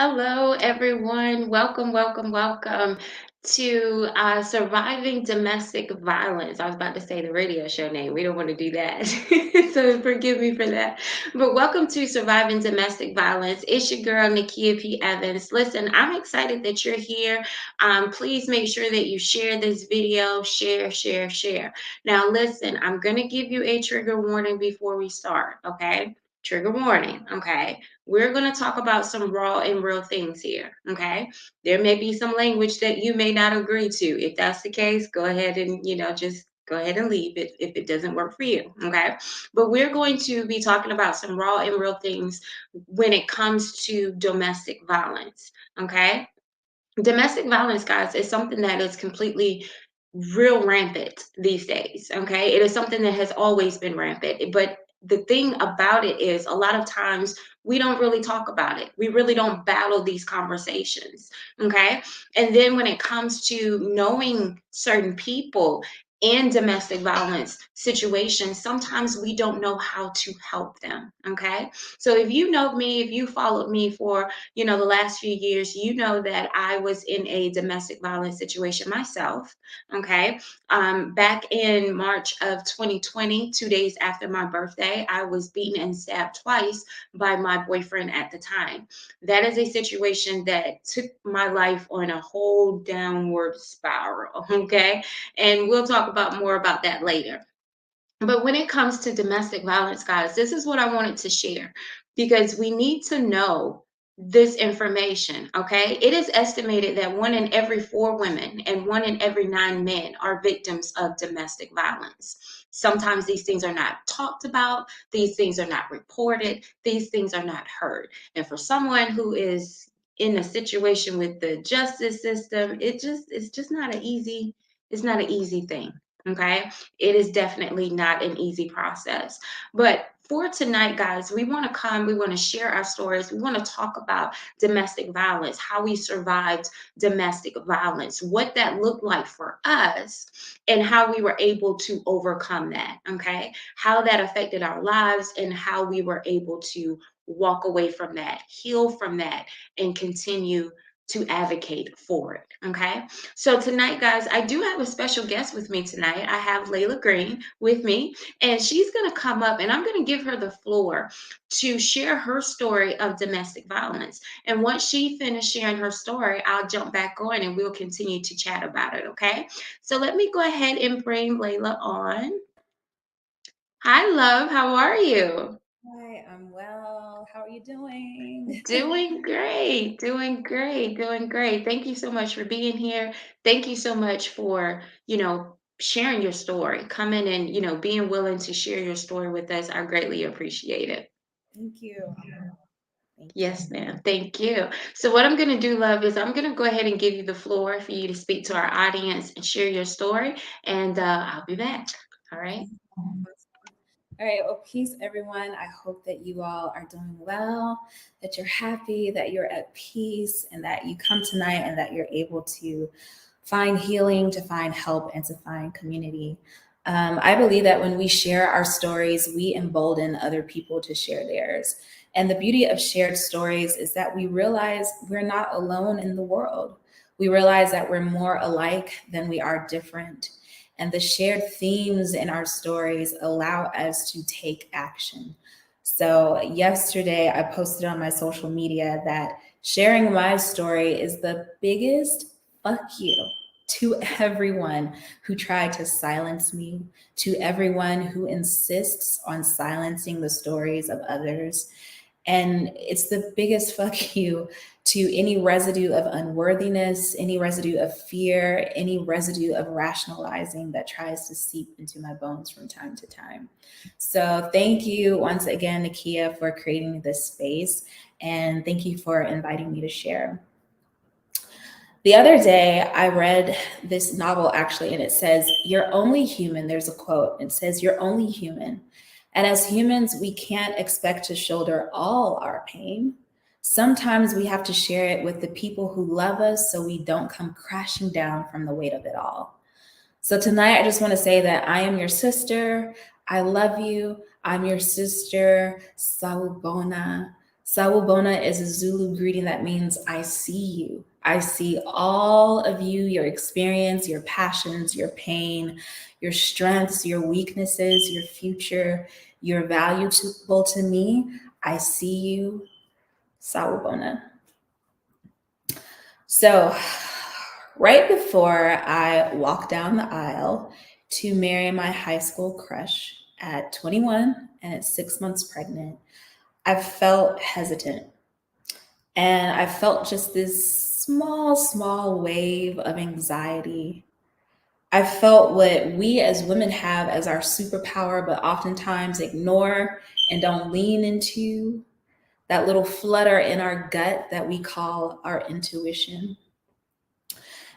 Hello, everyone. Welcome, welcome, welcome to Surviving Domestic Violence. I was about to say the radio show name. We don't want to do that. So forgive me for that. But welcome to Surviving Domestic Violence. It's your girl, Nakia P. Evans. Listen, I'm excited that you're here. Please make sure that you share this video. Share, share, share. Now, listen, I'm going to give you a trigger warning before we start, okay? Trigger warning, okay? We're going to talk about some raw and real things here. Okay. There may be some language that you may not agree to. If that's the case, go ahead and, just go ahead and leave it if it doesn't work for you. Okay. But we're going to be talking about some raw and real things when it comes to domestic violence. Okay. Domestic violence, guys, is something that is completely real rampant these days. Okay. It is something that has always been rampant. But the thing about it is, a lot of times we don't really talk about it. We really don't battle these conversations. Okay. And then when it comes to knowing certain people in domestic violence situations, sometimes we don't know how to help them. Okay. So if you know me, if you followed me for the last few years, you know that I was in a domestic violence situation myself. Okay. Back in March of 2020, 2 days after my birthday, I was beaten and stabbed twice by my boyfriend at the time. That is a situation that took my life on a whole downward spiral. Okay. And we'll talk about more about that later. But when it comes to domestic violence, guys, this is what I wanted to share because we need to know this information, okay? It is estimated that 1 in every 4 women and 1 in every 9 men are victims of domestic violence. Sometimes these things are not talked about, these things are not reported, these things are not heard. And for someone who is in a situation with the justice system, it's just not an easy, it's not an easy thing. Okay. It is definitely not an easy process. But for tonight, guys, we want to come, we want to share our stories. We want to talk about domestic violence, how we survived domestic violence, what that looked like for us, and how we were able to overcome that. Okay. How that affected our lives and how we were able to walk away from that, heal from that, and continue to advocate for it. Okay. So tonight, guys, I do have a special guest with me tonight. I have Layla Green with me, and she's going to come up and I'm going to give her the floor to share her story of domestic violence. And once she finishes sharing her story, I'll jump back on and we'll continue to chat about it. Okay. So let me go ahead and bring Layla on. Hi, love. How are you? Hi, I'm well. How are you doing? Doing great, doing great, doing great. Thank you so much for being here. Thank you so much for, sharing your story, coming and, being willing to share your story with us. I greatly appreciate it. Thank you. Thank you. Yes, ma'am. Thank you. So, what I'm going to do, love, is I'm going to go ahead and give you the floor for you to speak to our audience and share your story, and I'll be back. All right. All right. Well, peace, everyone. I hope that you all are doing well, that you're happy, that you're at peace, and that you come tonight and that you're able to find healing, to find help, and to find community. I believe that when we share our stories, we embolden other people to share theirs. And the beauty of shared stories is that we realize we're not alone in the world. We realize that we're more alike than we are different. And the shared themes in our stories allow us to take action. So, yesterday I posted on my social media that sharing my story is the biggest fuck you to everyone who tried to silence me, to everyone who insists on silencing the stories of others. And it's the biggest fuck you to any residue of unworthiness, any residue of fear, any residue of rationalizing that tries to seep into my bones from time to time. So, thank you once again, Nakia, for creating this space. And thank you for inviting me to share. The other day, I read this novel actually, and it says, "You're only human." There's a quote. It says, "You're only human. And as humans, we can't expect to shoulder all our pain. Sometimes we have to share it with the people who love us so we don't come crashing down from the weight of it all." So tonight, I just want to say that I am your sister. I love you. I'm your sister, Sawubona. Sawubona is a Zulu greeting that means I see you. I see all of you, your experience, your passions, your pain, your strengths, your weaknesses, your future. You're valuable to me. I see you. Sawubona. So, right before I walked down the aisle to marry my high school crush at 21 and at 6 months pregnant, I felt hesitant. And I felt just this small wave of anxiety. I felt what we as women have as our superpower, but oftentimes ignore and don't lean into, that little flutter in our gut that we call our intuition.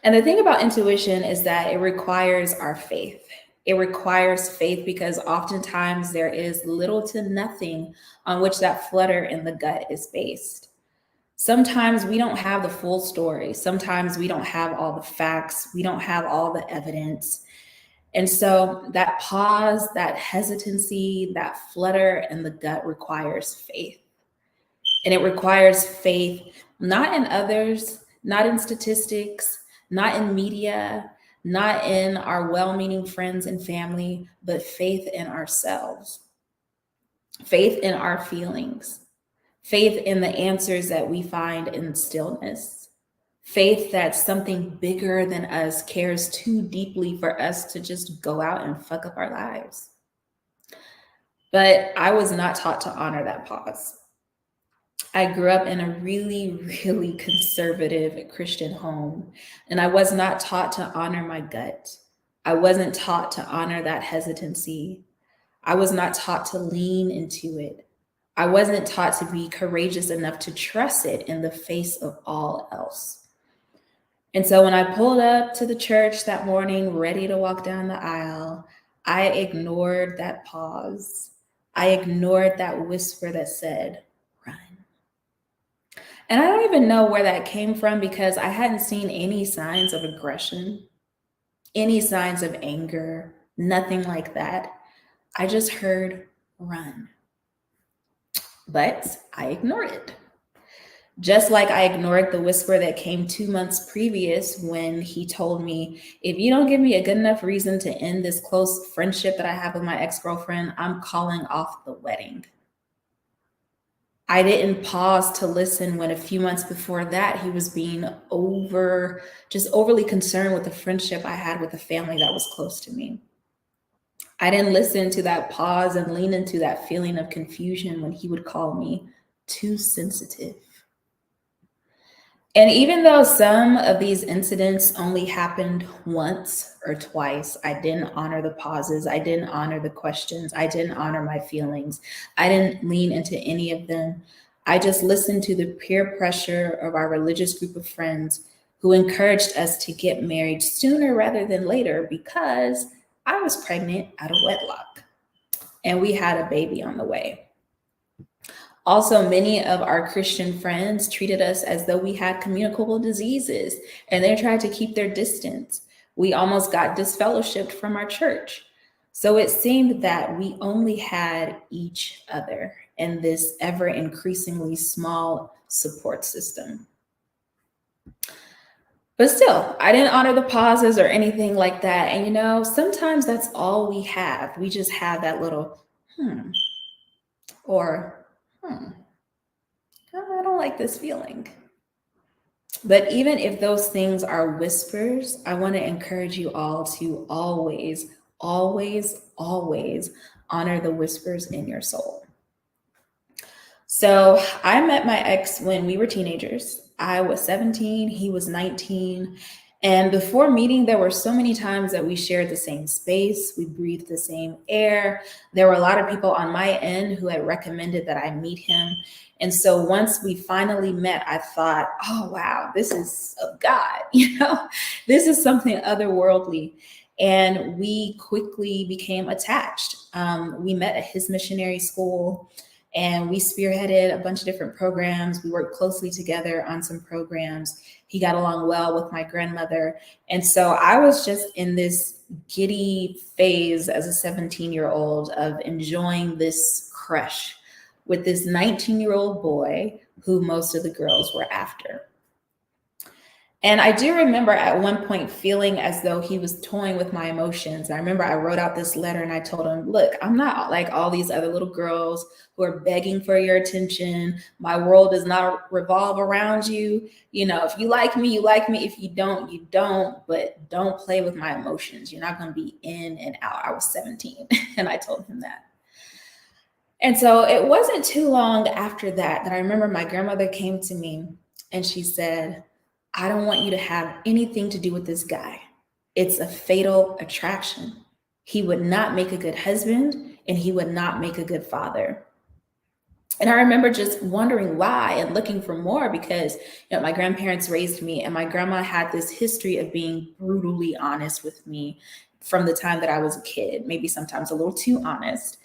And the thing about intuition is that it requires our faith. It requires faith because oftentimes there is little to nothing on which that flutter in the gut is based. Sometimes we don't have the full story. Sometimes we don't have all the facts. We don't have all the evidence. And so that pause, that hesitancy, that flutter in the gut requires faith. And it requires faith not in others, not in statistics, not in media, not in our well meaning friends and family, but faith in ourselves, faith in our feelings, faith in the answers that we find in stillness, faith that something bigger than us cares too deeply for us to just go out and fuck up our lives. But I was not taught to honor that pause. I grew up in a really conservative Christian home, and I was not taught to honor my gut. I wasn't taught to honor that hesitancy. I was not taught to lean into it. I wasn't taught to be courageous enough to trust it in the face of all else. And so when I pulled up to the church that morning, ready to walk down the aisle, I ignored that pause. I ignored that whisper that said, run. And I don't even know where that came from because I hadn't seen any signs of aggression, any signs of anger, nothing like that. I just heard run. But I ignored it. Just like I ignored the whisper that came 2 months previous when he told me, if you don't give me a good enough reason to end this close friendship that I have with my ex-girlfriend, I'm calling off the wedding. I didn't pause to listen when a few months before that, he was being overly concerned with the friendship I had with a family that was close to me. I didn't listen to that pause and lean into that feeling of confusion when he would call me too sensitive. And even though some of these incidents only happened once or twice, I didn't honor the pauses. I didn't honor the questions. I didn't honor my feelings. I didn't lean into any of them. I just listened to the peer pressure of our religious group of friends who encouraged us to get married sooner rather than later because I was pregnant out of wedlock and we had a baby on the way. Also, many of our Christian friends treated us as though we had communicable diseases and they tried to keep their distance. We almost got disfellowshipped from our church. So it seemed that we only had each other in this ever increasingly small support system. But still, I didn't honor the pauses or anything like that. And sometimes that's all we have. We just have that little or I don't like this feeling. But even if those things are whispers, I want to encourage you all to always honor the whispers in your soul. So I met my ex when we were teenagers. I was 17, he was 19. And before meeting, there were so many times that we shared the same space, we breathed the same air. There were a lot of people on my end who had recommended that I meet him. And so once we finally met, I thought, oh, wow, this is of God, this is something otherworldly. And we quickly became attached. We met at his missionary school and we spearheaded a bunch of different programs. We worked closely together on some programs. He got along well with my grandmother. And so I was just in this giddy phase as a 17-year-old of enjoying this crush with this 19-year-old boy who most of the girls were after. And I do remember at one point feeling as though he was toying with my emotions. I remember I wrote out this letter and I told him, look, I'm not like all these other little girls who are begging for your attention. My world does not revolve around you. You know, if you like me, you like me. If you don't, you don't. But don't play with my emotions. You're not going to be in and out. I was 17 and I told him that. And so it wasn't too long after that I remember my grandmother came to me and she said, I don't want you to have anything to do with this guy. It's a fatal attraction. He would not make a good husband and he would not make a good father. And I remember just wondering why and looking for more because, my grandparents raised me and my grandma had this history of being brutally honest with me from the time that I was a kid, maybe sometimes a little too honest.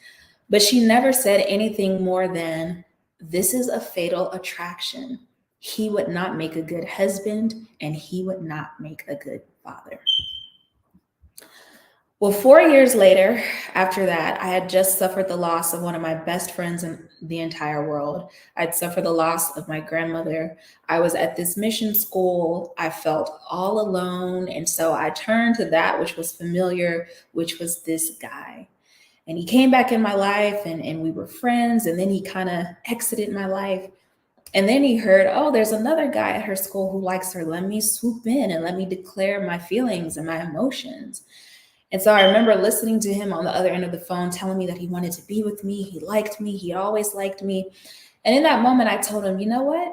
But she never said anything more than, this is a fatal attraction. He would not make a good husband and he would not make a good father. Well, 4 years later, after that, I had just suffered the loss of one of my best friends in the entire world. I'd suffered the loss of my grandmother. I was at this mission school. I felt all alone. And so I turned to that which was familiar, which was this guy. And he came back in my life and we were friends. And then he kind of exited my life. And then he heard, oh, there's another guy at her school who likes her. Let me swoop in and let me declare my feelings and my emotions. And so I remember listening to him on the other end of the phone, telling me that he wanted to be with me. He liked me. He always liked me. And in that moment, I told him, you know what?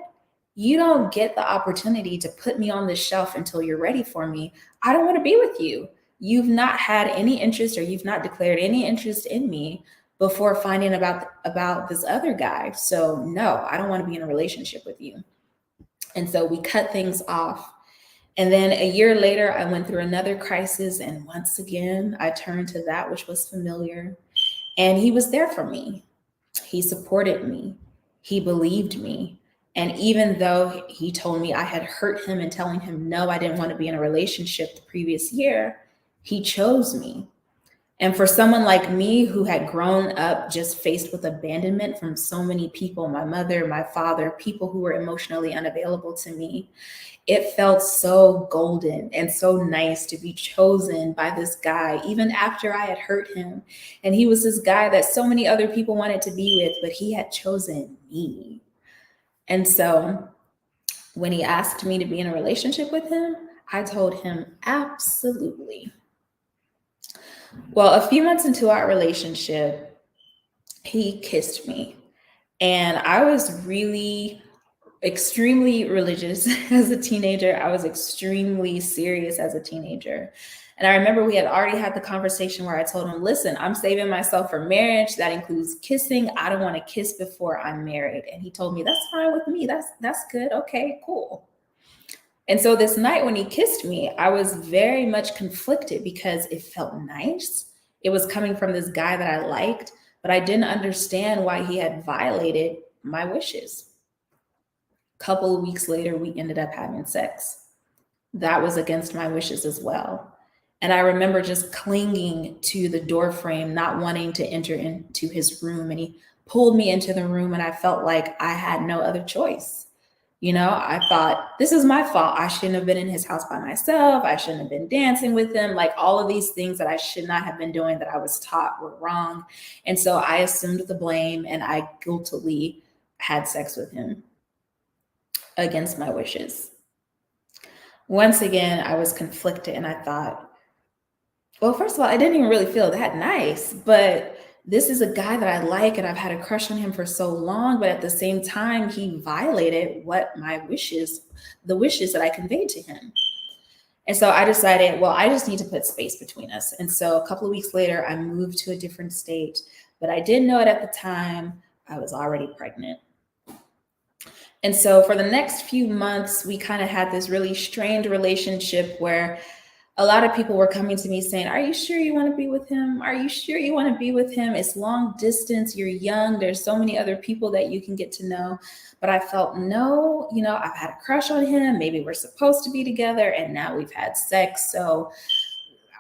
You don't get the opportunity to put me on the shelf until you're ready for me. I don't want to be with you. You've not had any interest or you've not declared any interest in me before finding about this other guy. So no, I don't want to be in a relationship with you. And so we cut things off. And then a year later, I went through another crisis. And once again, I turned to that which was familiar. And he was there for me. He supported me. He believed me. And even though he told me I had hurt him and telling him, no, I didn't want to be in a relationship the previous year, he chose me. And for someone like me who had grown up just faced with abandonment from so many people, my mother, my father, people who were emotionally unavailable to me, it felt so golden and so nice to be chosen by this guy, even after I had hurt him. And he was this guy that so many other people wanted to be with, but he had chosen me. And so when he asked me to be in a relationship with him, I told him absolutely. Well, a few months into our relationship, he kissed me. And I was really extremely religious as a teenager. I was extremely serious as a teenager. And I remember we had already had the conversation where I told him, listen, I'm saving myself for marriage. That includes kissing. I don't want to kiss before I'm married. And he told me, that's fine with me. That's good. Okay, cool. And so this night when he kissed me, I was very much conflicted because it felt nice. It was coming from this guy that I liked, but I didn't understand why he had violated my wishes. A couple of weeks later, we ended up having sex. That was against my wishes as well. And I remember just clinging to the door frame, not wanting to enter into his room. And he pulled me into the room and I felt like I had no other choice. I thought, this is my fault. I shouldn't have been in his house by myself. I shouldn't have been dancing with him. Like all of these things that I should not have been doing that I was taught were wrong. And so I assumed the blame and I guiltily had sex with him against my wishes. Once again, I was conflicted and I thought, well, first of all, I didn't even really feel that nice, but this is a guy that I like and I've had a crush on him for so long, but at the same time, he violated the wishes that I conveyed to him. And so I decided, well, I just need to put space between us. And so a couple of weeks later, I moved to a different state, but I didn't know it at the time. I was already pregnant. And so for the next few months, we kind of had this really strained relationship where a lot of people were coming to me saying, are you sure you want to be with him? Are you sure you want to be with him? It's long distance. You're young. There's so many other people that you can get to know. But I felt, no, I've had a crush on him. Maybe we're supposed to be together. And now we've had sex. So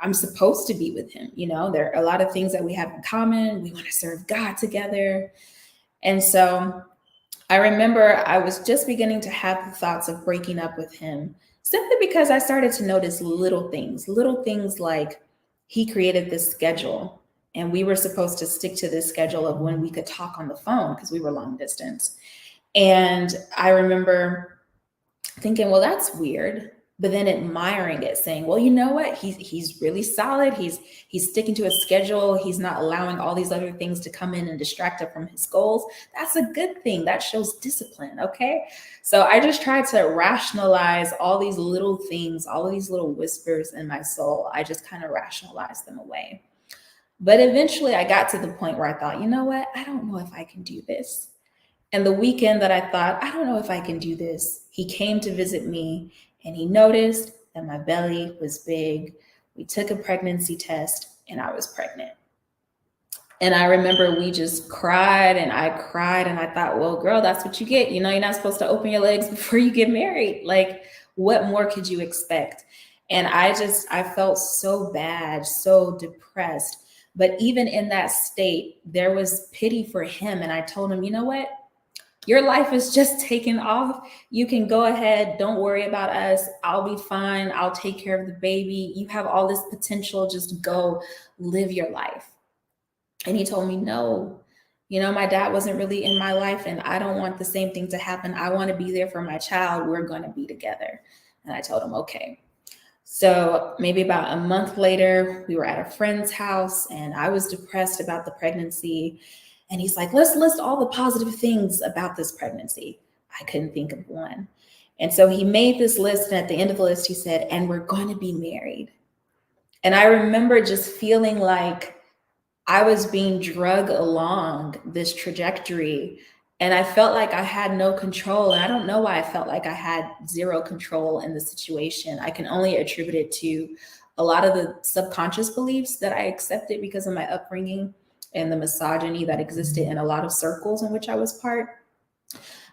I'm supposed to be with him. There are a lot of things that we have in common. We want to serve God together. And so I remember I was just beginning to have the thoughts of breaking up with him simply because I started to notice little things like he created this schedule and we were supposed to stick to this schedule of when we could talk on the phone because we were long distance. And I remember thinking, well, that's weird, but then admiring it, saying, well, you know what? He's really solid. He's sticking to his schedule. He's not allowing all these other things to come in and distract him from his goals. That's a good thing. That shows discipline. Okay. So I just tried to rationalize all these little things, all of these little whispers in my soul. I just kind of rationalized them away. But eventually I got to the point where I thought, you know what? I don't know if I can do this. And the weekend that I thought, I don't know if I can do this, he came to visit me and he noticed that my belly was big. We took a pregnancy test and I was pregnant. And I remember we just cried and I cried and I thought, well, girl, that's what you get. You know, you're not supposed to open your legs before you get married. Like, what more could you expect? And I felt so bad, so depressed. But even in that state, there was pity for him. And I told him, you know what? Your life is just taking off. You can go ahead. Don't worry about us. I'll be fine. I'll take care of the baby. You have all this potential. Just go live your life. And he told me, no, you know, my dad wasn't really in my life and I don't want the same thing to happen. I want to be there for my child. We're going to be together. And I told him, okay. So maybe about a month later, we were at a friend's house and I was depressed about the pregnancy. And he's like, let's list all the positive things about this pregnancy. I couldn't think of one. And so he made this list. And at the end of the list, he said, and we're going to be married. And I remember just feeling like I was being dragged along this trajectory. And I felt like I had no control. And I don't know why I felt like I had zero control in the situation. I can only attribute it to a lot of the subconscious beliefs that I accepted because of my upbringing and the misogyny that existed in a lot of circles in which I was part.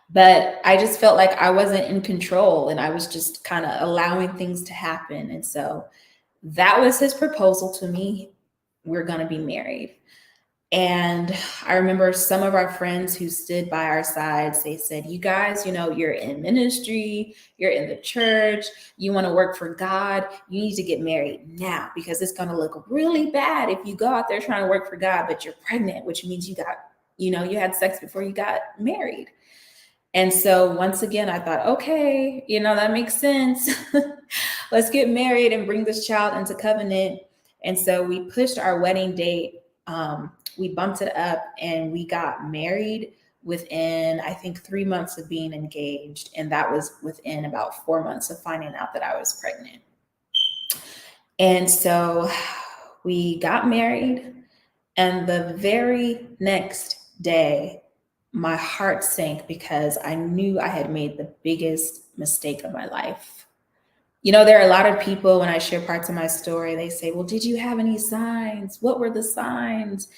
But I just felt like I wasn't in control and I was just kind of allowing things to happen. And so that was his proposal to me. We're going to be married. And I remember some of our friends who stood by our sides, they said, you guys, you know, you're in ministry, you're in the church, you want to work for God, you need to get married now because it's going to look really bad if you go out there trying to work for God, but you're pregnant, which means you had sex before you got married. And so once again, I thought, okay, you know, that makes sense. Let's get married and bring this child into covenant. And so we pushed our wedding date. We bumped it up and we got married within, I think, 3 months of being engaged. And that was within about 4 months of finding out that I was pregnant. And so we got married. And the very next day, my heart sank because I knew I had made the biggest mistake of my life. You know, there are a lot of people when I share parts of my story, they say, well, did you have any signs? What were the signs?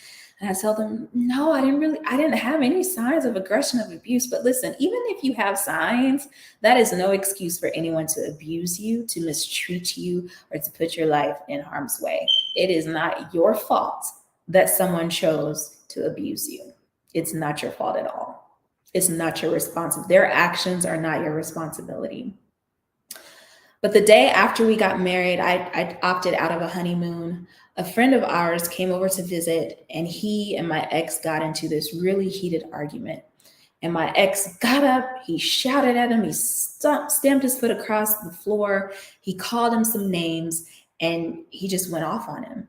And I tell them, no, I didn't have any signs of aggression, of abuse. But listen, even if you have signs, that is no excuse for anyone to abuse you, to mistreat you, or to put your life in harm's way. It is not your fault that someone chose to abuse you. It's not your fault at all. It's not your responsibility. Their actions are not your responsibility. But the day after we got married, I opted out of a honeymoon. A friend of ours came over to visit, and he and my ex got into this really heated argument. And my ex got up, he shouted at him, he stamped his foot across the floor, he called him some names, and he just went off on him.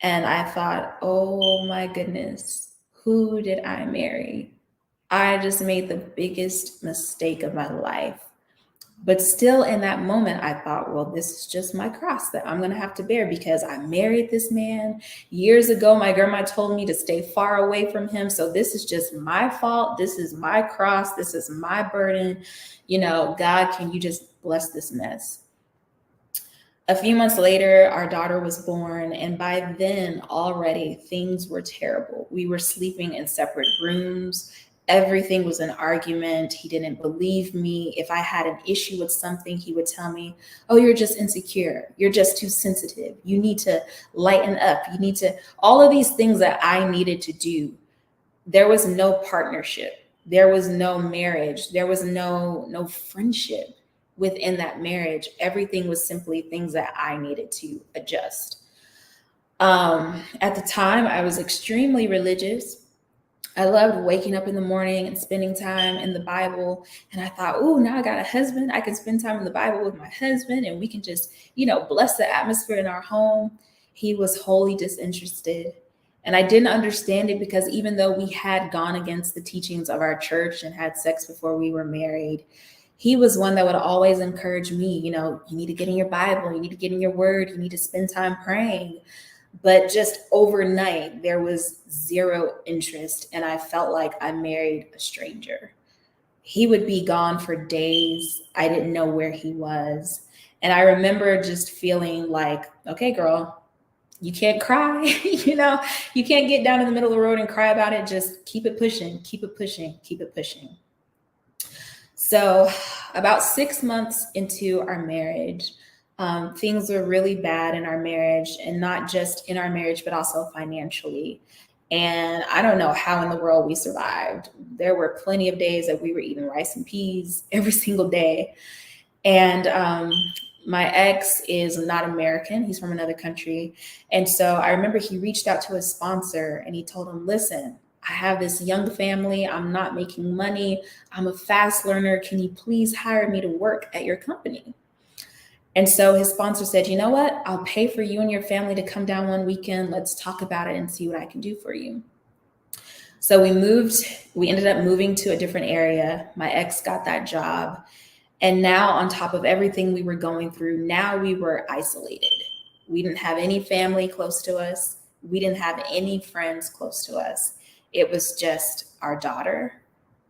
And I thought, oh my goodness, who did I marry? I just made the biggest mistake of my life. But still in that moment, I thought, well, this is just my cross that I'm going to have to bear because I married this man. Years ago, my grandma told me to stay far away from him. So this is just my fault. This is my cross. This is my burden. You know, God, can you just bless this mess? A few months later, our daughter was born. And by then already things were terrible. We were sleeping in separate rooms. Everything was an argument. He didn't believe me. If I had an issue with something, he would tell me, oh, you're just insecure. You're just too sensitive. You need to lighten up. You need to, all of these things that I needed to do there was no partnership, there was no marriage, there was no friendship within that marriage. Everything was simply things that I needed to adjust. At the time, I was extremely religious. I loved waking up in the morning and spending time in the Bible. And I thought, oh, now I got a husband. I can spend time in the Bible with my husband and we can just, bless the atmosphere in our home. He was wholly disinterested. And I didn't understand it because even though we had gone against the teachings of our church and had sex before we were married, he was one that would always encourage me, you need to get in your Bible, you need to get in your word, you need to spend time praying. But just overnight, there was zero interest, and I felt like I married a stranger. He would be gone for days. I didn't know where he was. And I remember just feeling like, okay, girl, you can't cry. You can't get down in the middle of the road and cry about it. Just keep it pushing, keep it pushing, keep it pushing. So, about 6 months into our marriage, things were really bad in our marriage, and not just in our marriage, but also financially. And I don't know how in the world we survived. There were plenty of days that we were eating rice and peas every single day. And my ex is not American, he's from another country. And so I remember he reached out to his sponsor and he told him, listen, I have this young family. I'm not making money. I'm a fast learner. Can you please hire me to work at your company? And so his sponsor said, you know what? I'll pay for you and your family to come down one weekend. Let's talk about it and see what I can do for you. So we ended up moving to a different area. My ex got that job. And now, on top of everything we were going through, now we were isolated. We didn't have any family close to us. We didn't have any friends close to us. It was just our daughter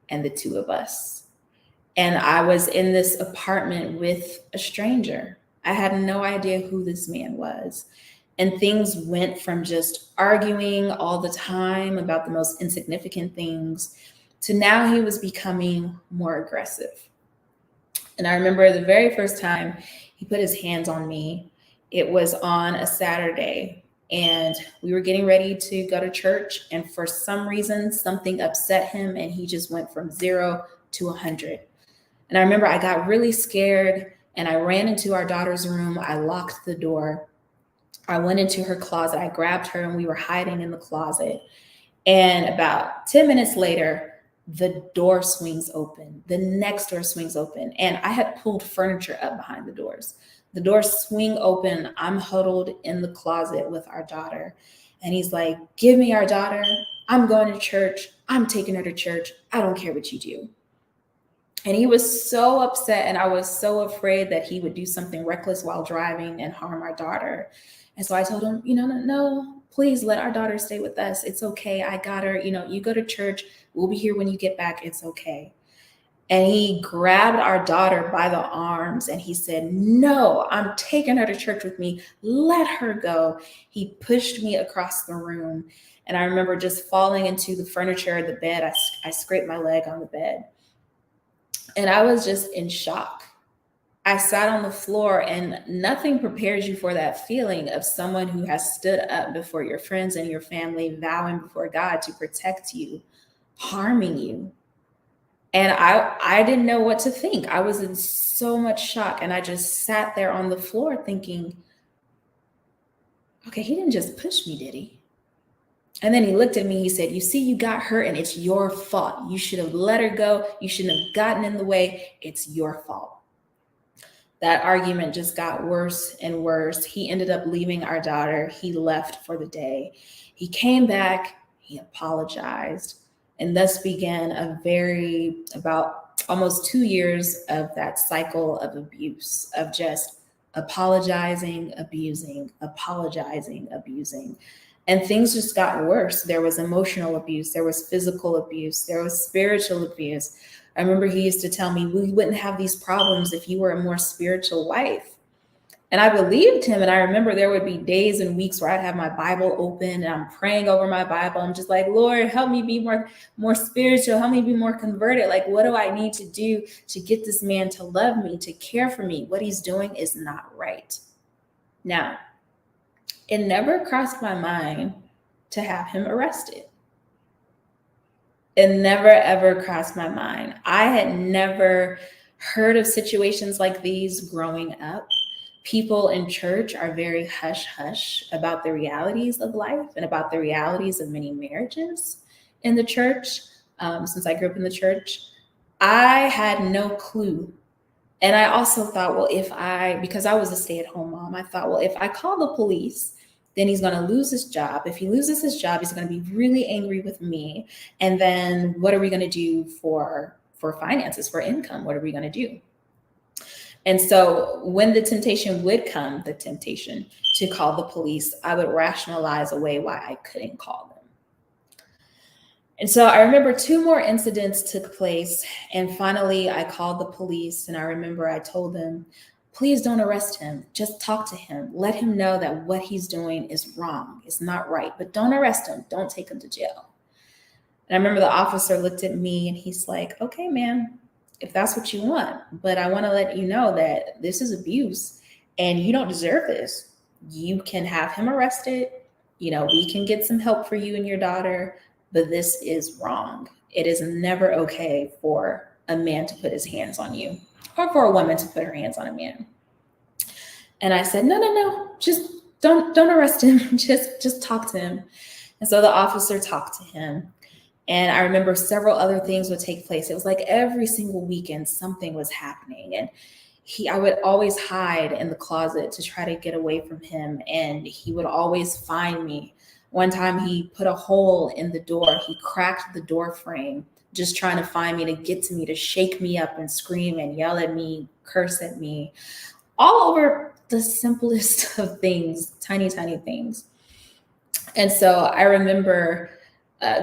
and the two of us. And I was in this apartment with a stranger. I had no idea who this man was. And things went from just arguing all the time about the most insignificant things to now he was becoming more aggressive. And I remember the very first time he put his hands on me, it was on a Saturday. And we were getting ready to go to church. And for some reason, something upset him and he just went from 0 to 100. And I remember I got really scared and I ran into our daughter's room. I locked the door. I went into her closet. I grabbed her and we were hiding in the closet. And about 10 minutes later, the door swings open. The next door swings open. And I had pulled furniture up behind the doors. The doors swing open. I'm huddled in the closet with our daughter. And he's like, give me our daughter. I'm going to church. I'm taking her to church. I don't care what you do. And he was so upset. And I was so afraid that he would do something reckless while driving and harm our daughter. And so I told him, no, please let our daughter stay with us. It's okay. I got her. You go to church. We'll be here when you get back. It's okay. And he grabbed our daughter by the arms and he said, no, I'm taking her to church with me. Let her go. He pushed me across the room. And I remember just falling into the furniture of the bed. I scraped my leg on the bed. And I was just in shock. I sat on the floor, and nothing prepares you for that feeling of someone who has stood up before your friends and your family, vowing before God to protect you, harming you. And I didn't know what to think. I was in so much shock. And I just sat there on the floor thinking, okay, he didn't just push me, did he? And then he looked at me, he said, you see, you got hurt and it's your fault. You should have let her go. You shouldn't have gotten in the way. It's your fault. That argument just got worse and worse. He ended up leaving our daughter. He left for the day. He came back, he apologized, and thus began about almost 2 years of that cycle of abuse, of just apologizing, abusing, apologizing, abusing. And things just got worse. There was emotional abuse, there was physical abuse, there was spiritual abuse. I remember he used to tell me, we wouldn't have these problems if you were a more spiritual wife. And I believed him. And I remember there would be days and weeks where I'd have my Bible open and I'm praying over my Bible. I'm just like, Lord, help me be more spiritual. Help me be more converted. Like, what do I need to do to get this man to love me, to care for me? What he's doing is not right. Now, it never crossed my mind to have him arrested. It never ever crossed my mind. I had never heard of situations like these growing up. People in church are very hush hush about the realities of life and about the realities of many marriages in the church. Since I grew up in the church, I had no clue. And I also thought, well, because I was a stay at home mom, I thought, well, if I call the police, then he's going to lose his job. If he loses his job, he's going to be really angry with me. And then what are we going to do for finances, for income? What are we going to do? And so when the temptation would come, the temptation to call the police, I would rationalize away why I couldn't call them. And so I remember two more incidents took place. And finally, I called the police. And I remember I told them, please don't arrest him. Just talk to him. Let him know that what he's doing is wrong. It's not right. But don't arrest him. Don't take him to jail. And I remember the officer looked at me and he's like, okay, man, if that's what you want. But I want to let you know that this is abuse and you don't deserve this. You can have him arrested. We can get some help for you and your daughter. But this is wrong. It is never okay for a man to put his hands on you or for a woman to put her hands on a man. And I said, no, just don't arrest him. Just talk to him. And so the officer talked to him. And I remember several other things would take place. It was like every single weekend, something was happening. And I would always hide in the closet to try to get away from him. And he would always find me. One time he put a hole in the door. He cracked the door frame, just trying to find me, to get to me, to shake me up and scream and yell at me, curse at me, all over the simplest of things, tiny, tiny things. And so I remember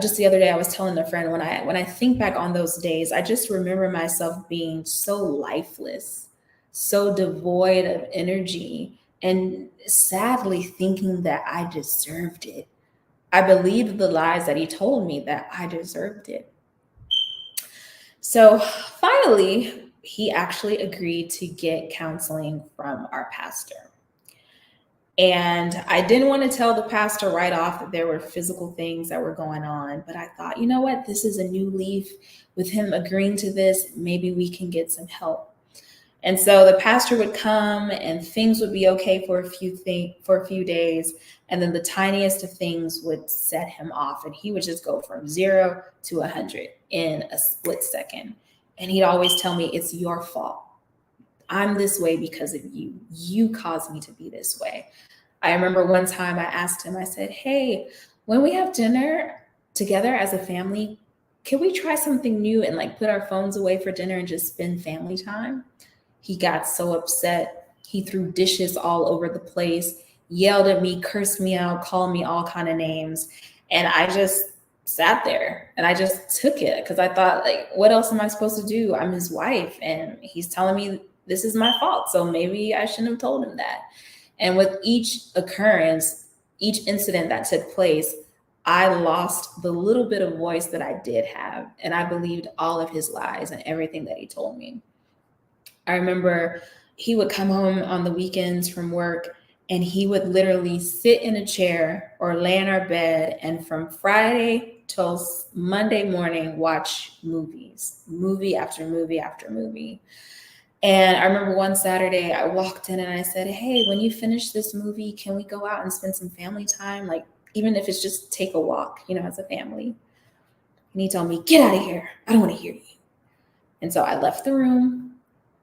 just the other day, I was telling a friend, when I think back on those days, I just remember myself being so lifeless, so devoid of energy, and sadly thinking that I deserved it. I believed the lies that he told me that I deserved it. So finally, he actually agreed to get counseling from our pastor. And I didn't want to tell the pastor right off that there were physical things that were going on. But I thought, you know what? This is a new leaf. With him agreeing to this, maybe we can get some help. And so the pastor would come and things would be okay for a few days. And then the tiniest of things would set him off. And he would just go from 0 to 100 in a split second. And he'd always tell me, it's your fault. I'm this way because of you. You caused me to be this way. I remember one time I asked him, I said, hey, when we have dinner together as a family, can we try something new and put our phones away for dinner and just spend family time? He got so upset. He threw dishes all over the place, yelled at me, cursed me out, called me all kind of names. And I just sat there and I just took it because I thought, what else am I supposed to do? I'm his wife and he's telling me this is my fault. So maybe I shouldn't have told him that. And with each occurrence, each incident that took place, I lost the little bit of voice that I did have. And I believed all of his lies and everything that he told me. I remember he would come home on the weekends from work and he would literally sit in a chair or lay in our bed and from Friday till Monday morning watch movies, movie after movie after movie. And I remember one Saturday I walked in and I said, hey, when you finish this movie, can we go out and spend some family time? Even if it's just take a walk, as a family. And he told me, get out of here. I don't want to hear you. And so I left the room.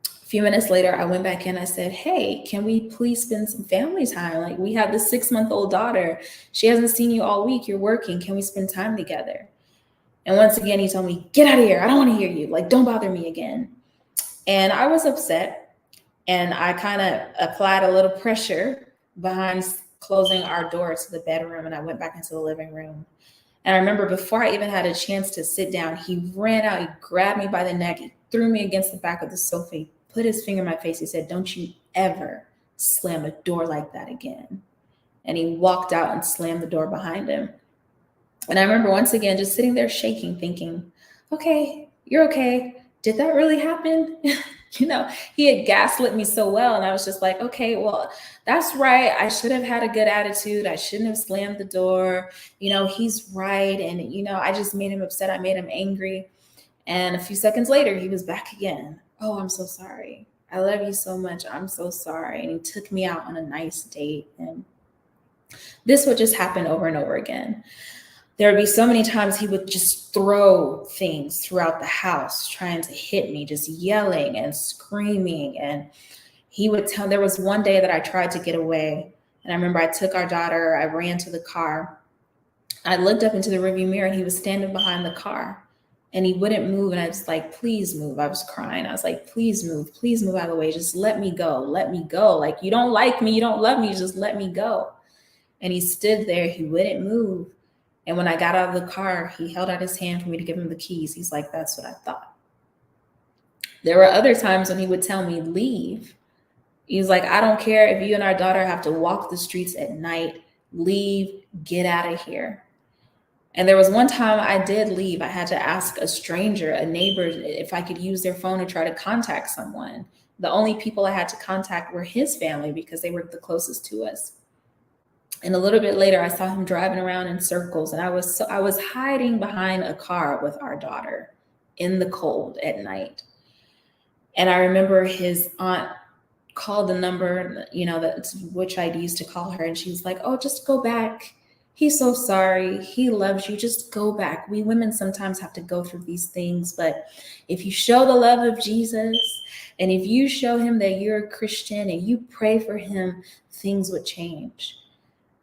A few minutes later, I went back in. I said, hey, can we please spend some family time? We have this 6-month-old daughter. She hasn't seen you all week. You're working. Can we spend time together? And once again, he told me, get out of here. I don't want to hear you. Don't bother me again. And I was upset. And I kind of applied a little pressure behind closing our door to the bedroom. And I went back into the living room. And I remember before I even had a chance to sit down, he ran out, he grabbed me by the neck, he threw me against the back of the sofa, he put his finger in my face. He said, don't you ever slam a door like that again. And he walked out and slammed the door behind him. And I remember once again, just sitting there shaking, thinking, okay, you're okay. Did that really happen? He had gaslit me so well. And I was just like, okay, well, that's right. I should have had a good attitude. I shouldn't have slammed the door. He's right. And, I just made him upset. I made him angry. And a few seconds later, he was back again. Oh, I'm so sorry. I love you so much. I'm so sorry. And he took me out on a nice date. And this would just happen over and over again. There would be so many times he would just throw things throughout the house, trying to hit me, just yelling and screaming. And there was one day that I tried to get away. And I remember I took our daughter, I ran to the car. I looked up into the rearview mirror and he was standing behind the car and he wouldn't move. And I was like, please move. I was crying. I was like, please move out of the way. Just let me go. Let me go. Like, you don't like me. You don't love me. Just let me go. And he stood there. He wouldn't move. And when I got out of the car, he held out his hand for me to give him the keys. He's like, that's what I thought. There were other times when he would tell me, leave. He was like, I don't care if you and our daughter have to walk the streets at night. Leave, get out of here. And there was one time I did leave. I had to ask a stranger, a neighbor, if I could use their phone to try to contact someone. The only people I had to contact were his family because they were the closest to us. And a little bit later, I saw him driving around in circles, and I was hiding behind a car with our daughter in the cold at night. And I remember his aunt called the number, that's which I'd used to call her, and she was like, "Oh, just go back. He's so sorry. He loves you. Just go back. We women sometimes have to go through these things, but if you show the love of Jesus, and if you show him that you're a Christian and you pray for him, things would change."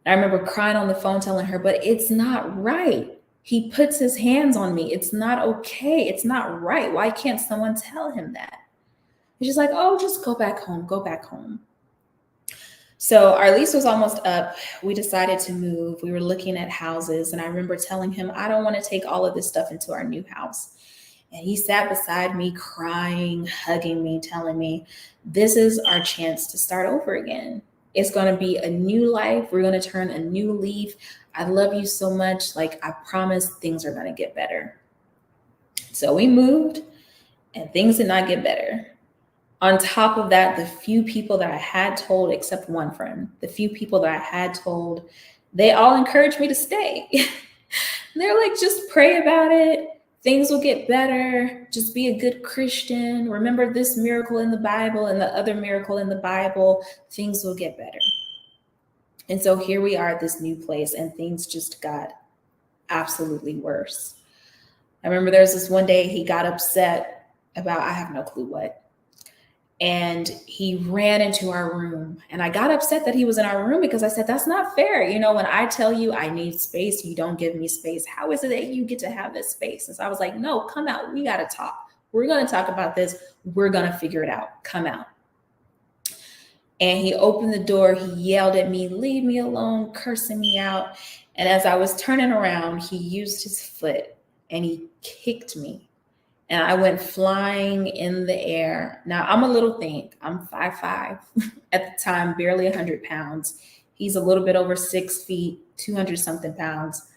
I remember crying on the phone telling her, but it's not right. He puts his hands on me. It's not okay. It's not right. Why can't someone tell him that? And she's like, oh, just go back home. Go back home. So our lease was almost up. We decided to move. We were looking at houses. And I remember telling him, I don't want to take all of this stuff into our new house. And he sat beside me crying, hugging me, telling me, this is our chance to start over again. It's going to be a new life. We're going to turn a new leaf. I love you so much. Like, I promise things are going to get better. So we moved and things did not get better. On top of that, the few people that I had told, except one friend, the few people that I had told, they all encouraged me to stay. They're like, just pray about it. Things will get better. Just be a good Christian. Remember this miracle in the Bible and the other miracle in the Bible. Things will get better. And so here we are at this new place, and things just got absolutely worse. I remember there was this one day he got upset about, I have no clue what. And he ran into our room, and I got upset that he was in our room because I said, that's not fair. When I tell you I need space, you don't give me space. How is it that you get to have this space? And so I was like, no, come out. We got to talk. We're going to talk about this. We're going to figure it out. Come out. And he opened the door. He yelled at me, leave me alone, cursing me out. And as I was turning around, he used his foot and he kicked me. And I went flying in the air. Now, I'm a little thing. I'm 5'5", at the time, barely 100 pounds. He's a little bit over 6 feet, 200 something pounds.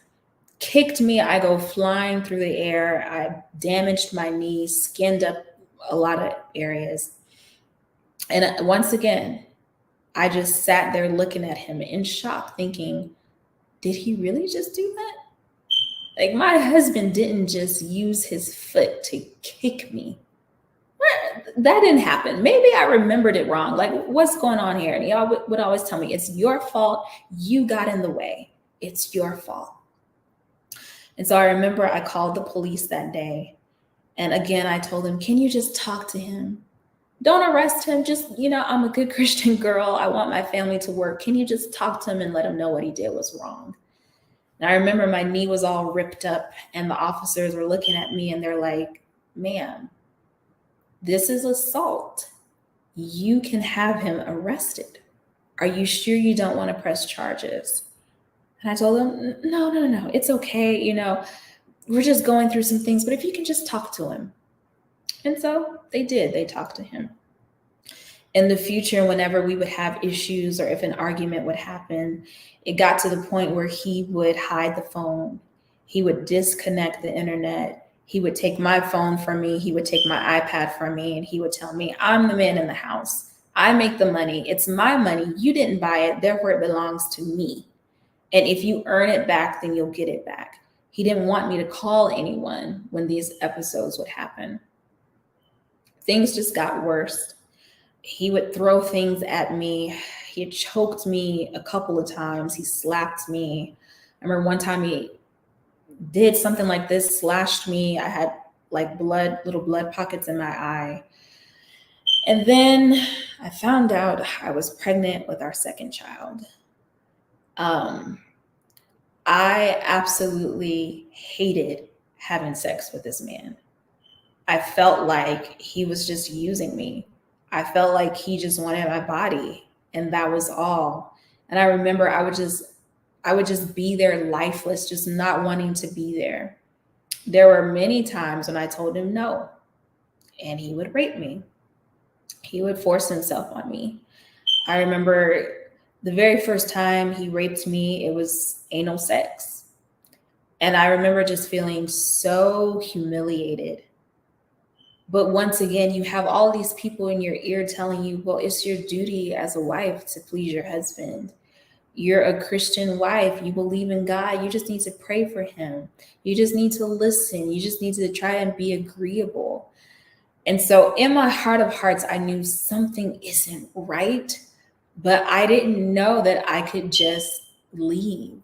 Kicked me. I go flying through the air. I damaged my knee, skinned up a lot of areas. And once again, I just sat there looking at him in shock, thinking, did he really just do that? Like, my husband didn't just use his foot to kick me. That didn't happen. Maybe I remembered it wrong. Like, what's going on here? And he would always tell me, it's your fault. You got in the way. It's your fault. And so I remember I called the police that day. And again, I told him, can you just talk to him? Don't arrest him. Just, I'm a good Christian girl. I want my family to work. Can you just talk to him and let him know what he did was wrong? And I remember my knee was all ripped up, and the officers were looking at me and they're like, ma'am, this is assault. You can have him arrested. Are you sure you don't want to press charges? And I told them, no, it's okay. We're just going through some things, but if you can just talk to him. And so they did. They talked to him. In the future, whenever we would have issues or if an argument would happen, it got to the point where he would hide the phone. He would disconnect the internet. He would take my phone from me. He would take my iPad from me, and he would tell me, I'm the man in the house. I make the money. It's my money. You didn't buy it. Therefore, it belongs to me. And if you earn it back, then you'll get it back. He didn't want me to call anyone when these episodes would happen. Things just got worse. He would throw things at me. He had choked me a couple of times. He slapped me. I remember one time he did something like this, slashed me. I had like little blood pockets in my eye. And then I found out I was pregnant with our second child. I absolutely hated having sex with this man. I felt like he was just using me. I felt like he just wanted my body, and that was all. And I remember I would just be there lifeless, just not wanting to be there. There were many times when I told him no, and he would rape me. He would force himself on me. I remember the very first time he raped me, it was anal sex. And I remember just feeling so humiliated. But once again, you have all these people in your ear telling you, well, it's your duty as a wife to please your husband. You're a Christian wife. You believe in God. You just need to pray for him. You just need to listen. You just need to try and be agreeable. And so in my heart of hearts, I knew something isn't right, but I didn't know that I could just leave.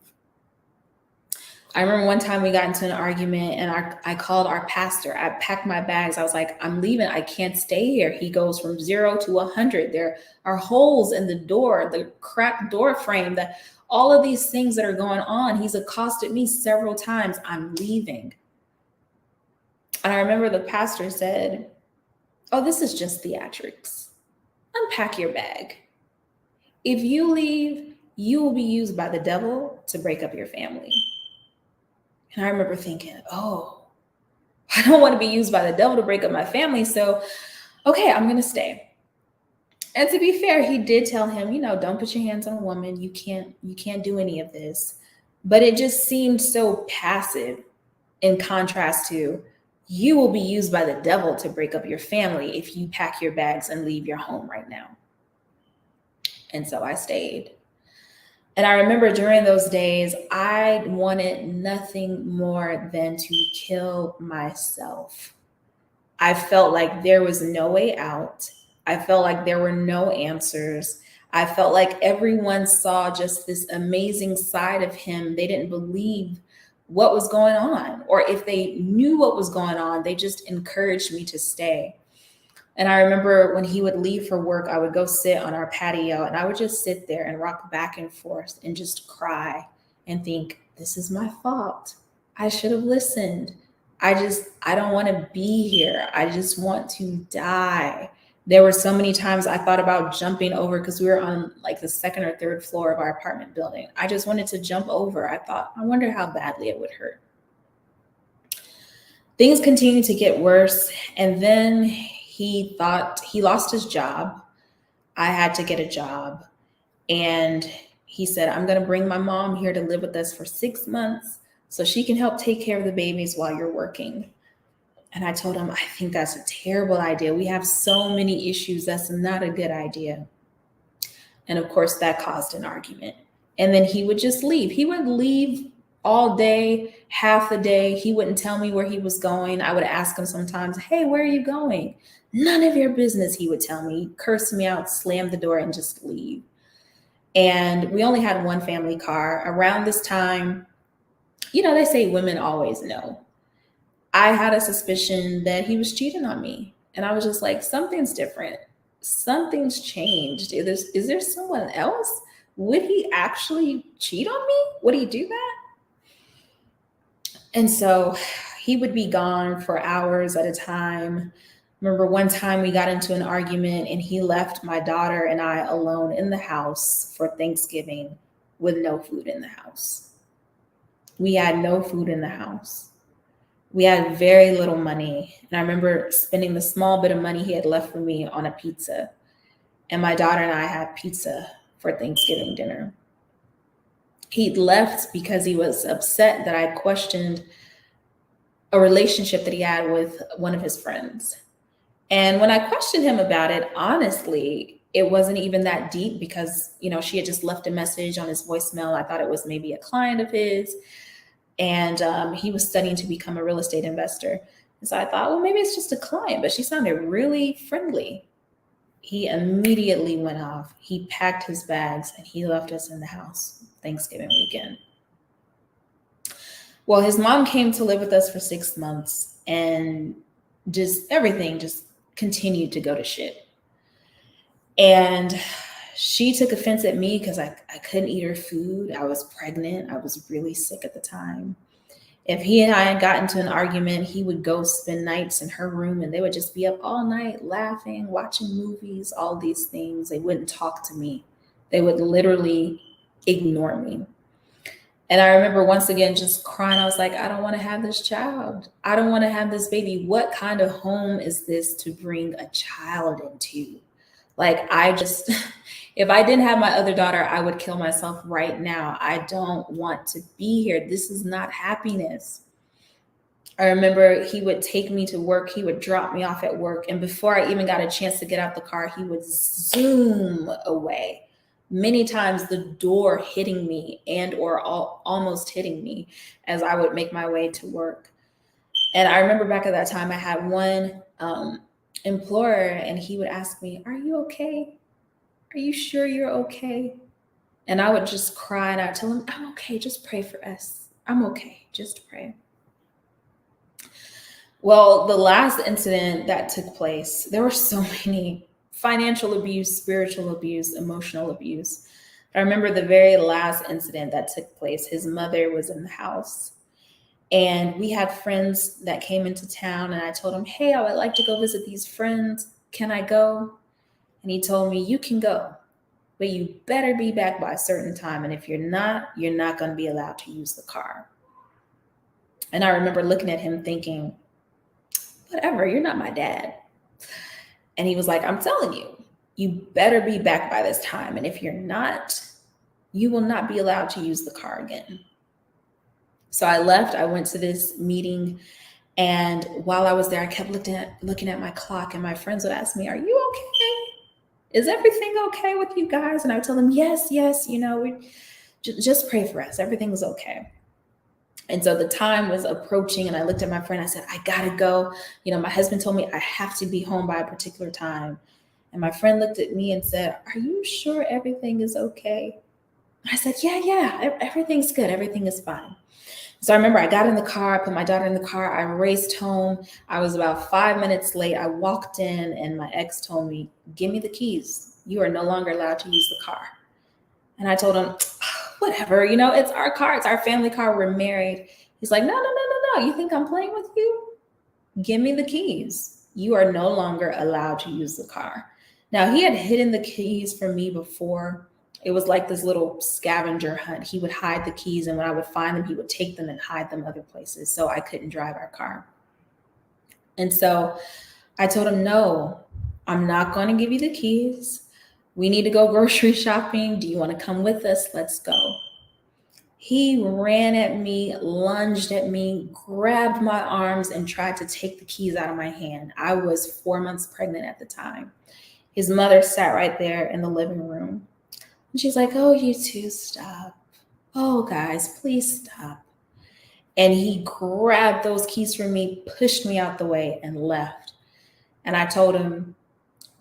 I remember one time we got into an argument, and I called our pastor. I packed my bags. I was like, I'm leaving. I can't stay here. He goes from 0 to 100. There are holes in the door, the cracked door frame, all of these things that are going on. He's accosted me several times. I'm leaving. And I remember the pastor said, oh, this is just theatrics. Unpack your bag. If you leave, you will be used by the devil to break up your family. And I remember thinking, oh, I don't want to be used by the devil to break up my family. So, okay, I'm going to stay. And to be fair, he did tell him, don't put your hands on a woman. You can't do any of this. But it just seemed so passive in contrast to, you will be used by the devil to break up your family if you pack your bags and leave your home right now. And so I stayed. And I remember during those days, I wanted nothing more than to kill myself. I felt like there was no way out. I felt like there were no answers. I felt like everyone saw just this amazing side of him. They didn't believe what was going on, or if they knew what was going on, they just encouraged me to stay. And I remember when he would leave for work, I would go sit on our patio, and I would just sit there and rock back and forth and just cry and think, this is my fault. I should have listened. I don't want to be here. I just want to die. There were so many times I thought about jumping over, because we were on like the second or third floor of our apartment building. I just wanted to jump over. I thought, I wonder how badly it would hurt. Things continued to get worse. And then he thought he lost his job. I had to get a job. And he said, I'm going to bring my mom here to live with us for 6 months so she can help take care of the babies while you're working. And I told him, I think that's a terrible idea. We have so many issues. That's not a good idea. And of course, that caused an argument. And then he would just leave. He would leave all day, half the day. He wouldn't tell me where he was going. I would ask him sometimes, hey, where are you going? None of your business, he would tell me. He'd curse me out, slam the door, and just leave. And we only had one family car. Around this time, they say women always know. I had a suspicion that he was cheating on me. And I was just like, something's different. Something's changed. Is there someone else? Would he actually cheat on me? Would he do that? And so he would be gone for hours at a time. Remember one time we got into an argument, and he left my daughter and I alone in the house for Thanksgiving with no food in the house. We had no food in the house. We had very little money. And I remember spending the small bit of money he had left for me on a pizza. And my daughter and I had pizza for Thanksgiving dinner. He'd left because he was upset that I questioned a relationship that he had with one of his friends. And when I questioned him about it, honestly, it wasn't even that deep because, she had just left a message on his voicemail. I thought it was maybe a client of his. And he was studying to become a real estate investor. And so I thought, well, maybe it's just a client, but she sounded really friendly. He immediately went off. He packed his bags and he left us in the house Thanksgiving weekend. Well, his mom came to live with us for 6 months, and just everything just continued to go to shit. And she took offense at me because I couldn't eat her food. I was pregnant. I was really sick at the time. If he and I had gotten into an argument, he would go spend nights in her room and they would just be up all night laughing, watching movies, all these things. They wouldn't talk to me. They would literally ignore me. And I remember once again just crying. I was like, I don't want to have this child. I don't want to have this baby. What kind of home is this to bring a child into? Like, if I didn't have my other daughter, I would kill myself right now. I don't want to be here. This is not happiness. I remember he would take me to work. He would drop me off at work. And before I even got a chance to get out the car, he would zoom away. Many times the door hitting me or almost hitting me as I would make my way to work. And I remember back at that time, I had one employer and he would ask me, "Are you okay? Are you sure you're okay?" And I would just cry and I'd tell him, "I'm okay. Just pray for us. I'm okay. Just pray." Well, the last incident that took place, there were so many: financial abuse, spiritual abuse, emotional abuse. I remember the very last incident that took place. His mother was in the house and we had friends that came into town, and I told him, "Hey, I would like to go visit these friends. Can I go?" And he told me, "You can go, but you better be back by a certain time. And if you're not going to be allowed to use the car." And I remember looking at him thinking, whatever, you're not my dad. And he was like, "I'm telling you, you better be back by this time. And if you're not, you will not be allowed to use the car again." So I left. I went to this meeting. And while I was there, I kept looking at my clock, and my friends would ask me, "Are you okay? Is everything okay with you guys?" And I would tell them, yes, we just pray for us. Everything's okay. And so the time was approaching, and I looked at my friend. I said, "I gotta go. My husband told me I have to be home by a particular time." And my friend looked at me and said, "Are you sure everything is okay?" I said, yeah, everything's good. Everything is fine. So I remember I got in the car, I put my daughter in the car, I raced home. I was about 5 minutes late. I walked in and my ex told me, "Give me the keys. You are no longer allowed to use the car." And I told him, whatever, it's our car. It's our family car. We're married. He's like, no. You think I'm playing with you? Give me the keys. You are no longer allowed to use the car. Now, he had hidden the keys from me before. It was like this little scavenger hunt. He would hide the keys, and when I would find them, he would take them and hide them other places so I couldn't drive our car. And so I told him, "No, I'm not going to give you the keys. We need to go grocery shopping. Do you want to come with us? Let's go." He ran at me, lunged at me, grabbed my arms, and tried to take the keys out of my hand. I was 4 months pregnant at the time. His mother sat right there in the living room. And she's like, "Oh, you two, stop. Oh, guys, please stop." And he grabbed those keys from me, pushed me out the way, and left. And I told him,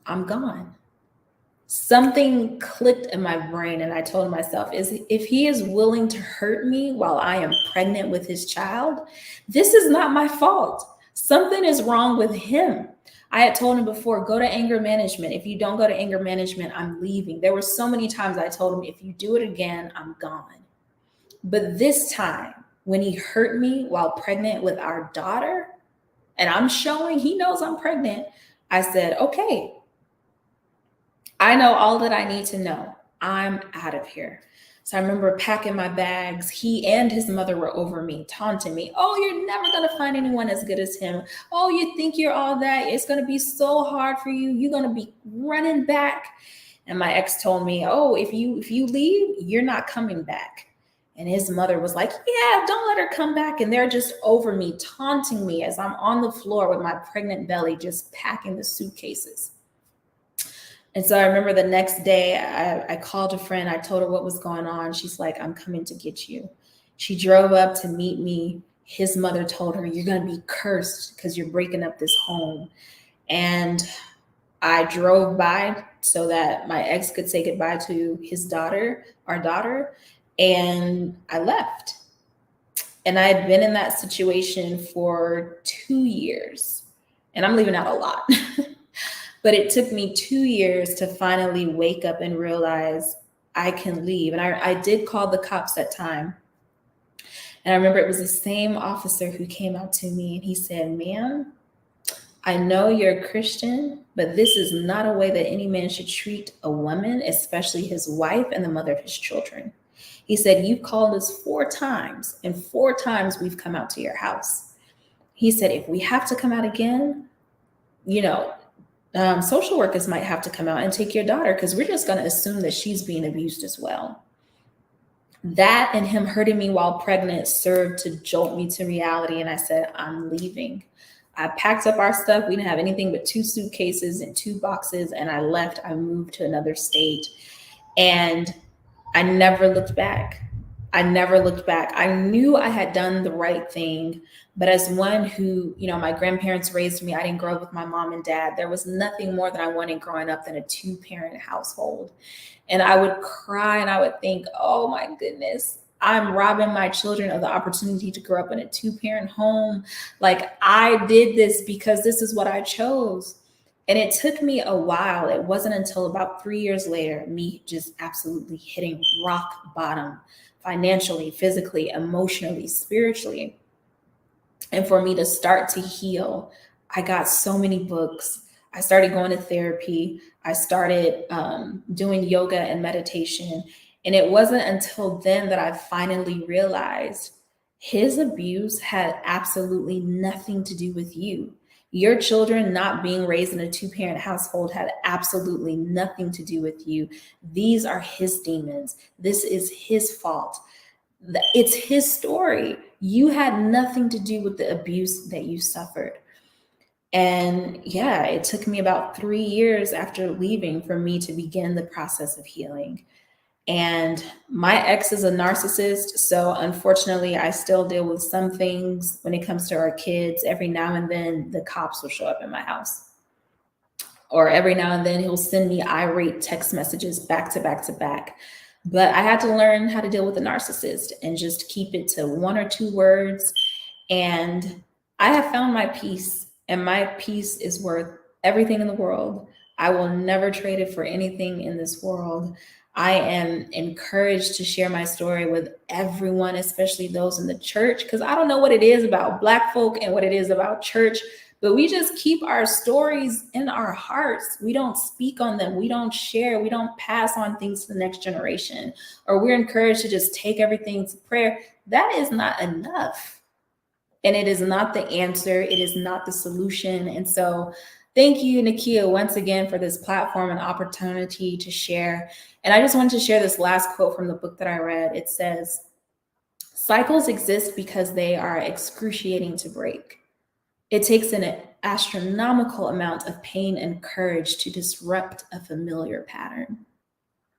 "I'm gone." Something clicked in my brain, and I told myself, if he is willing to hurt me while I am pregnant with his child, this is not my fault. Something is wrong with him. I had told him before, go to anger management. If you don't go to anger management, I'm leaving. There were so many times I told him, if you do it again, I'm gone. But this time, when he hurt me while pregnant with our daughter, and I'm showing he knows I'm pregnant, I said, okay, I know all that I need to know. I'm out of here. So I remember packing my bags. He and his mother were over me, taunting me. "Oh, you're never going to find anyone as good as him. Oh, you think you're all that? It's going to be so hard for you. You're going to be running back." And my ex told me, "Oh, if you leave, you're not coming back." And his mother was like, yeah, don't let her come back. And they're just over me, taunting me as I'm on the floor with my pregnant belly, just packing the suitcases. And so I remember the next day, I called a friend. I told her what was going on. She's like, I'm coming to get you. She drove up to meet me. His mother told her, you're going to be cursed because you're breaking up this home. And I drove by so that my ex could say goodbye to his daughter, our daughter, and I left. And I had been in that situation for 2 years, and I'm leaving out a lot. But it took me 2 years to finally wake up and realize I can leave. And I did call the cops that time. And I remember it was the same officer who came out to me and he said, ma'am, I know you're a Christian, but this is not a way that any man should treat a woman, especially his wife and the mother of his children. He said, you called us 4 times, and 4 times we've come out to your house. He said, if we have to come out again, you know, social workers might have to come out and take your daughter because we're just going to assume that she's being abused as well. That and him hurting me while pregnant served to jolt me to reality. And I said, I'm leaving. I packed up our stuff. We didn't have anything but 2 suitcases and 2 boxes. And I left. I moved to another state. And I never looked back. I never looked back. I knew I had done the right thing. But as one who, you know, my grandparents raised me, I didn't grow up with my mom and dad. There was nothing more that I wanted growing up than a 2-parent household. And I would cry and I would think, oh my goodness, I'm robbing my children of the opportunity to grow up in a 2-parent home. Like I did this because this is what I chose. And it took me a while. It wasn't until about 3 years later, me just absolutely hitting rock bottom financially, physically, emotionally, spiritually. And for me to start to heal, I got so many books. I started going to therapy. I started doing yoga and meditation. And it wasn't until then that I finally realized his abuse had absolutely nothing to do with you. Your children not being raised in a 2-parent household had absolutely nothing to do with you. These are his demons. This is his fault. It's his story. You had nothing to do with the abuse that you suffered. And yeah, it took me about 3 years after leaving for me to begin the process of healing. And my ex is a narcissist. So unfortunately, I still deal with some things when it comes to our kids. Every now and then, the cops will show up in my house. Or every now and then, he'll send me irate text messages back to back to back. But I had to learn how to deal with a narcissist and just keep it to 1 or 2 words. And I have found my peace, and my peace is worth everything in the world. I will never trade it for anything in this world. I am encouraged to share my story with everyone, especially those in the church, because I don't know what it is about Black folk and what it is about church, but we just keep our stories in our hearts. We don't speak on them. We don't share. We don't pass on things to the next generation, or we're encouraged to just take everything to prayer. That is not enough. And it is not the answer. It is not the solution. And so thank you, Nakia, once again for this platform and opportunity to share. And I just wanted to share this last quote from the book that I read. It says, cycles exist because they are excruciating to break. It takes an astronomical amount of pain and courage to disrupt a familiar pattern.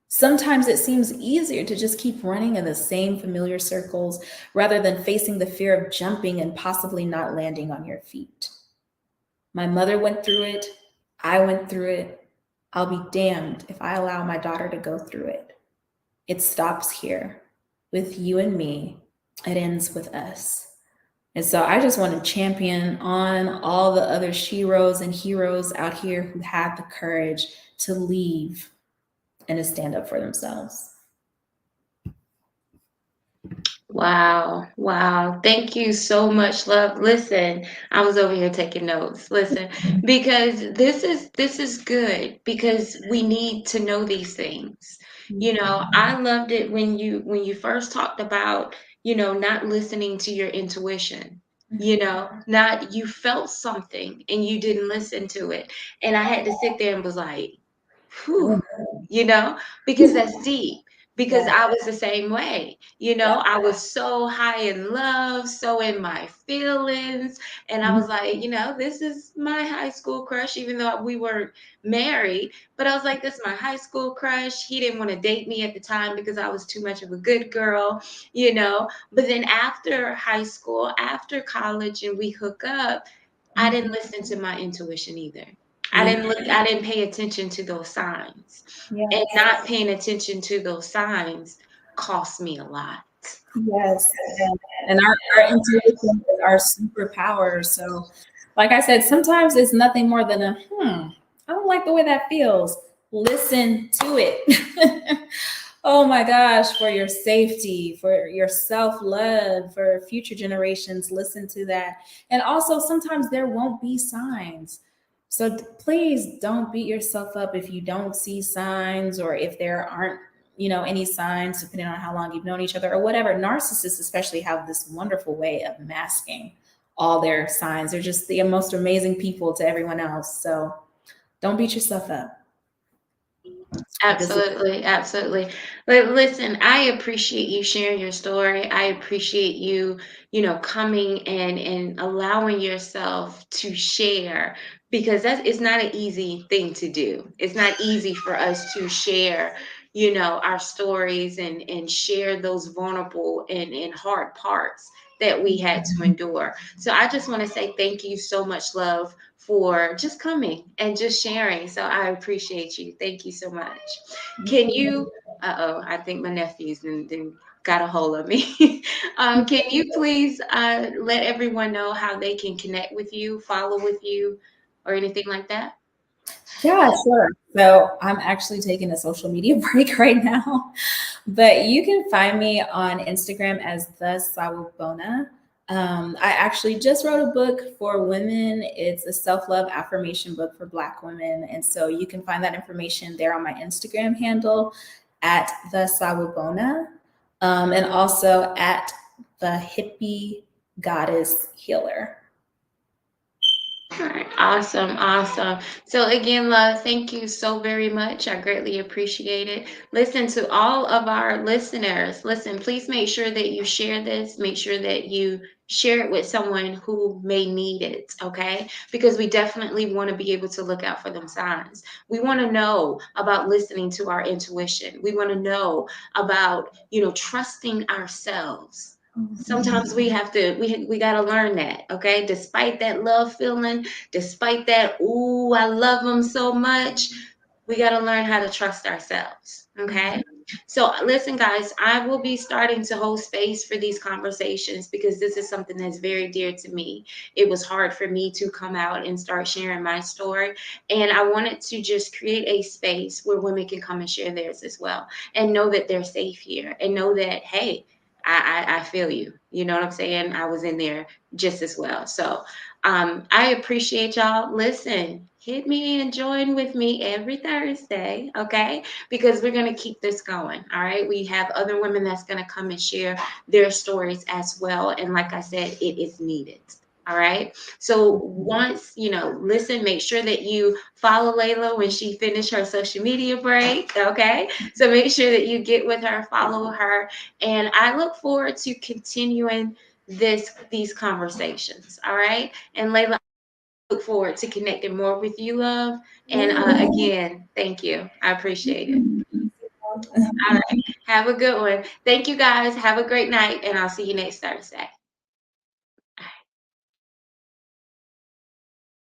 Sometimes it seems easier to just keep running in the same familiar circles rather than facing the fear of jumping and possibly not landing on your feet. My mother went through it. I went through it. I'll be damned if I allow my daughter to go through it. It stops here with you and me. It ends with us. And so I just want to champion on all the other sheroes and heroes out here who have the courage to leave and to stand up for themselves. Wow. Wow. Thank you so much, love. Listen, I was over here taking notes. Listen, because this is good because we need to know these things. You know, I loved it when you first talked about, not listening to your intuition. Not you felt something and you didn't listen to it. And I had to sit there and was like, whew, because that's deep. because Yeah. I was the same way. Yeah. I was so high in love, so in my feelings. And I was like, this is my high school crush, even though we weren't married. But I was like, this is my high school crush. He didn't want to date me at the time because I was too much of a good girl, you know. But then after high school, after college, and we hook up, I didn't listen to my intuition either. Yeah. I didn't pay attention to those signs. And Yes. not paying attention to those signs cost me a lot. Yes. Yeah. And our intuition is our superpower. So, like I said, sometimes it's nothing more than I don't like the way that feels. Listen to it. Oh my gosh, for your safety, for your self love, for future generations, listen to that. And also, sometimes there won't be signs. So please don't beat yourself up if you don't see signs or if there aren't, any signs, depending on how long you've known each other or whatever. Narcissists, especially, have this wonderful way of masking all their signs. They're just the most amazing people to everyone else. So don't beat yourself up. Absolutely, absolutely. But listen, I appreciate you sharing your story. I appreciate you, coming and allowing yourself to share, because it's not an easy thing to do. It's not easy for us to share, our stories and share those vulnerable and hard parts that we had to endure. So I just want to say thank you so much, love, for just coming and just sharing. So I appreciate you. Thank you so much. Can you, I think my nephew's then got a hold of me. Can you please let everyone know how they can connect with you, follow with you, or anything like that? Yeah, sure. So I'm actually taking a social media break right now, but you can find me on Instagram as the Sawubona. I actually just wrote a book for women. It's a self-love affirmation book for Black women, and so you can find that information there on my Instagram handle at the Sawubona, and also at the Hippie Goddess Healer. All right. Awesome. Awesome. So again, love, thank you so very much. I greatly appreciate it. Listen, to all of our listeners, listen, please make sure that you share this. Make sure that you share it with someone who may need it. Okay. Because we definitely want to be able to look out for them signs. We want to know about listening to our intuition. We want to know about, trusting ourselves. Sometimes we have to, we got to learn that. Okay. Despite that love feeling, despite that, ooh, I love them so much, we got to learn how to trust ourselves. Okay. So listen, guys, I will be starting to hold space for these conversations because this is something that's very dear to me. It was hard for me to come out and start sharing my story. And I wanted to just create a space where women can come and share theirs as well and know that they're safe here and know that, hey, I feel you. You know what I'm saying? I was in there just as well. So I appreciate y'all. Listen, hit me and join with me every Thursday, okay? Because we're going to keep this going, all right? We have other women that's going to come and share their stories as well. And like I said, it is needed. All right. So once, listen, make sure that you follow Layla when she finished her social media break. Okay. So make sure that you get with her, follow her. And I look forward to continuing these conversations. All right. And Layla, I look forward to connecting more with you, love. And again, thank you. I appreciate it. All right. Have a good one. Thank you guys. Have a great night. And I'll see you next Thursday.